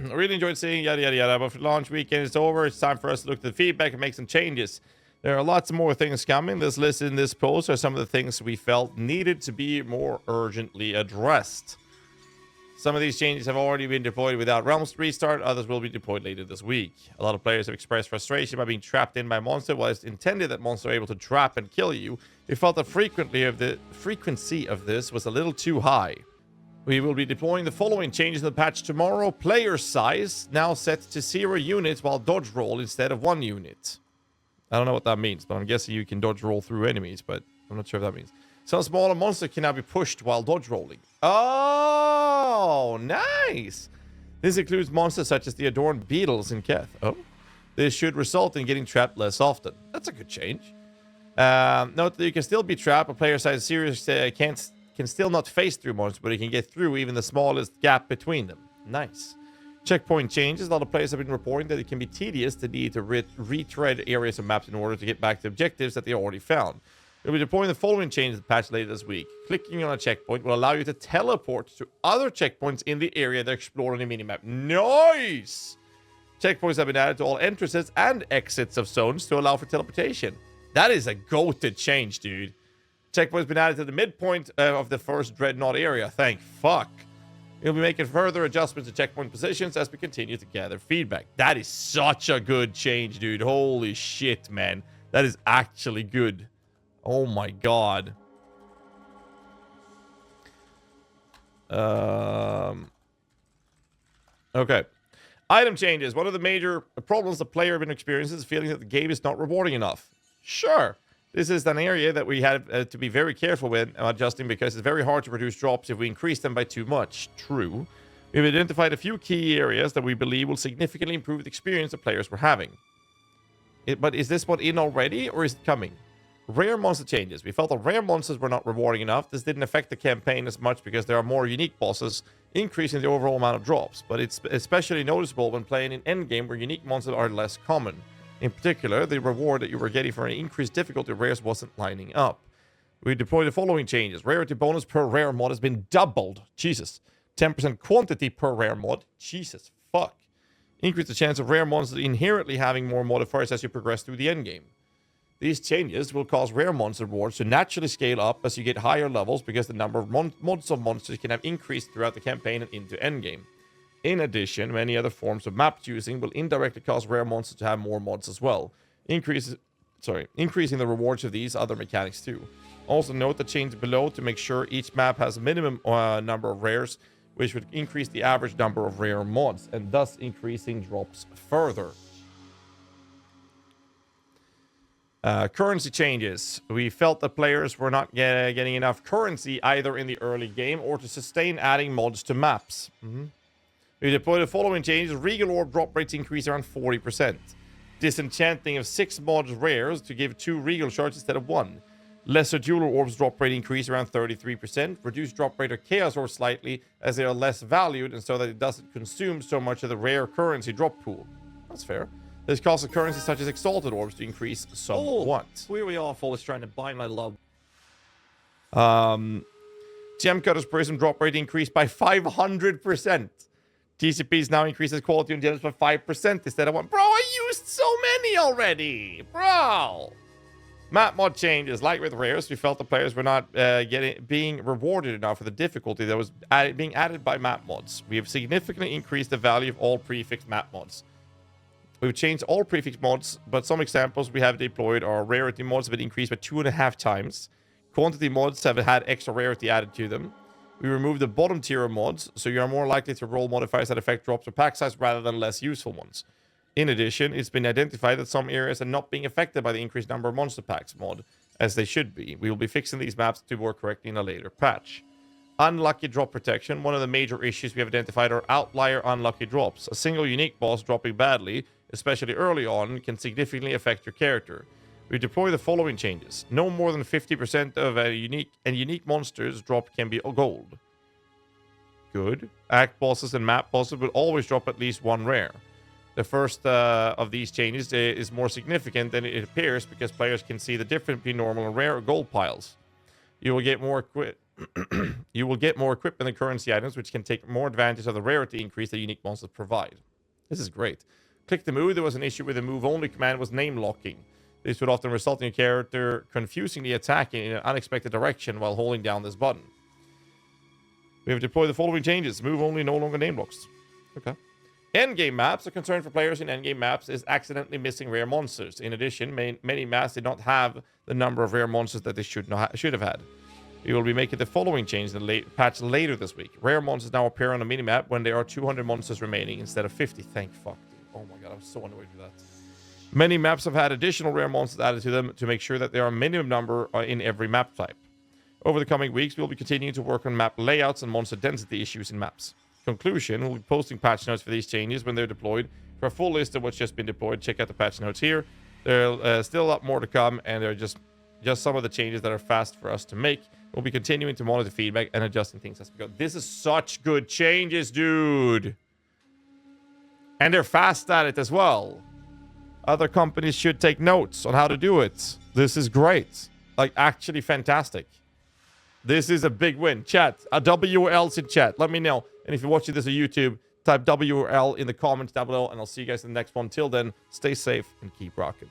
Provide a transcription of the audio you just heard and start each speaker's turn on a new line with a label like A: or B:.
A: I really enjoyed seeing yada yada yada, but for launch weekend is over. It's time for us to look at the feedback and make some changes. There are lots more things coming. This list in this post are some of the things we felt needed to be more urgently addressed. Some of these changes have already been deployed without Realms restart. Others will be deployed later this week. A lot of players have expressed frustration by being trapped in by a monster. While it's intended that monsters are able to trap and kill you, we felt the frequency of this was a little too high. We will be deploying the following changes in the patch tomorrow. Player size now set to 0 units, while dodge roll instead of 1 unit. I don't know what that means, but I'm guessing you can dodge roll through enemies, but I'm not sure if that means. Some smaller monsters can now be pushed while dodge rolling. Oh, nice! This includes monsters such as the adorned beetles in Keth. Oh, this should result in getting trapped less often. That's a good change. Note that you can still be trapped. A player size 0 can still not face through monsters, but it can get through even the smallest gap between them. Nice. Checkpoint changes. A lot of players have been reporting that it can be tedious to need to retread areas of maps in order to get back to objectives that they already found. We'll be deploying the following changes in the patch later this week. Clicking on a checkpoint will allow you to teleport to other checkpoints in the area that explore on the minimap. Nice! Checkpoints have been added to all entrances and exits of zones to allow for teleportation. That is a goated change, dude. Checkpoints been added to the midpoint of the first Dreadnought area. Thank fuck. We'll be making further adjustments to checkpoint positions as we continue to gather feedback. That is such a good change, dude. Holy shit, man. That is actually good. Oh my god. Okay. Item changes. One of the major problems the player has been experiencing is feeling that the game is not rewarding enough. Sure. This is an area that we have to be very careful with adjusting because it's very hard to produce drops if we increase them by too much. True. We've identified a few key areas that we believe will significantly improve the experience the players were having. But is this one in already or is it coming? Rare monster changes. We felt the rare monsters were not rewarding enough. This didn't affect the campaign as much because there are more unique bosses, increasing the overall amount of drops. But it's especially noticeable when playing in Endgame where unique monsters are less common. In particular, the reward that you were getting for an increased difficulty rares wasn't lining up. We deployed the following changes. Rarity bonus per rare mod has been doubled. Jesus. 10% quantity per rare mod. Jesus fuck. Increase the chance of rare monsters inherently having more modifiers as you progress through the endgame. These changes will cause rare monster rewards to naturally scale up as you get higher levels because the number of mods of monsters can have increased throughout the campaign and into endgame. In addition, many other forms of map choosing will indirectly cause rare monsters to have more mods as well, increasing the rewards of these other mechanics too. Also note the change below to make sure each map has a minimum number of rares, which would increase the average number of rare mods, and thus increasing drops further. Currency changes. We felt that players were not getting enough currency either in the early game or to sustain adding mods to maps. We deployed the following changes. Regal Orb drop rates increase around 40%. Disenchanting of 6 mods rares to give 2 Regal shards instead of 1. Lesser Jeweler Orbs drop rate increase around 33%. Reduced drop rate of Chaos Orbs slightly as they are less valued and so that it doesn't consume so much of the rare currency drop pool. That's fair. This causes currencies such as Exalted Orbs to increase somewhat.
B: Oh, here we are, Forrest, trying to buy my love.
A: Gem Cutter's Prism drop rate increased by 500%. TCPs now increases quality on gems by 5% instead of 1. Bro, I used so many already! Bro! Map mod changes. Like with rares, we felt the players were not being rewarded enough for the difficulty that was being added by map mods. We have significantly increased the value of all prefix map mods. We've changed all prefix mods, but some examples we have deployed are rarity mods have been increased by 2.5 times. Quantity mods have had extra rarity added to them. We removed the bottom tier of mods, so you are more likely to roll modifiers that affect drops or pack size rather than less useful ones. In addition, it's been identified that some areas are not being affected by the increased number of monster packs mod, as they should be. We will be fixing these maps to work correctly in a later patch. Unlucky drop protection. One of the major issues we have identified are outlier unlucky drops. A single unique boss dropping badly, especially early on, can significantly affect your character. We deploy the following changes. No more than 50% of a unique monsters drop can be gold. Good. Act bosses and map bosses will always drop at least 1 rare. The first of these changes is more significant than it appears because players can see the difference between normal and rare gold piles. You will get more You will get more equipment and currency items, which can take more advantage of the rarity increase that unique monsters provide. This is great. Click to move. There was an issue with the move only command was name locking. This would often result in a character confusingly attacking in an unexpected direction while holding down this button. We have deployed the following changes. Move only no longer name locks. Okay. Endgame maps. A concern for players in endgame maps is accidentally missing rare monsters. In addition, many maps did not have the number of rare monsters that they should have had. We will be making the following change in the patch later this week. Rare monsters now appear on the minimap when there are 200 monsters remaining instead of 50. Thank fuck. Oh my god, I'm so annoyed with that. Many maps have had additional rare monsters added to them to make sure that there are a minimum number in every map type. Over the coming weeks, we'll be continuing to work on map layouts and monster density issues in maps. Conclusion, we'll be posting patch notes for these changes when they're deployed. For a full list of what's just been deployed, check out the patch notes here. There's still a lot more to come, and they're just some of the changes that are fast for us to make. We'll be continuing to monitor feedback and adjusting things as we go. This is such good changes, dude. And they're fast at it as well. Other companies should take notes on how to do it. This is great. Like, actually fantastic. This is a big win. Chat. WL's in chat. Let me know. And if you're watching this on YouTube, type WL in the comments down below, and I'll see you guys in the next one. Till then, stay safe and keep rocking.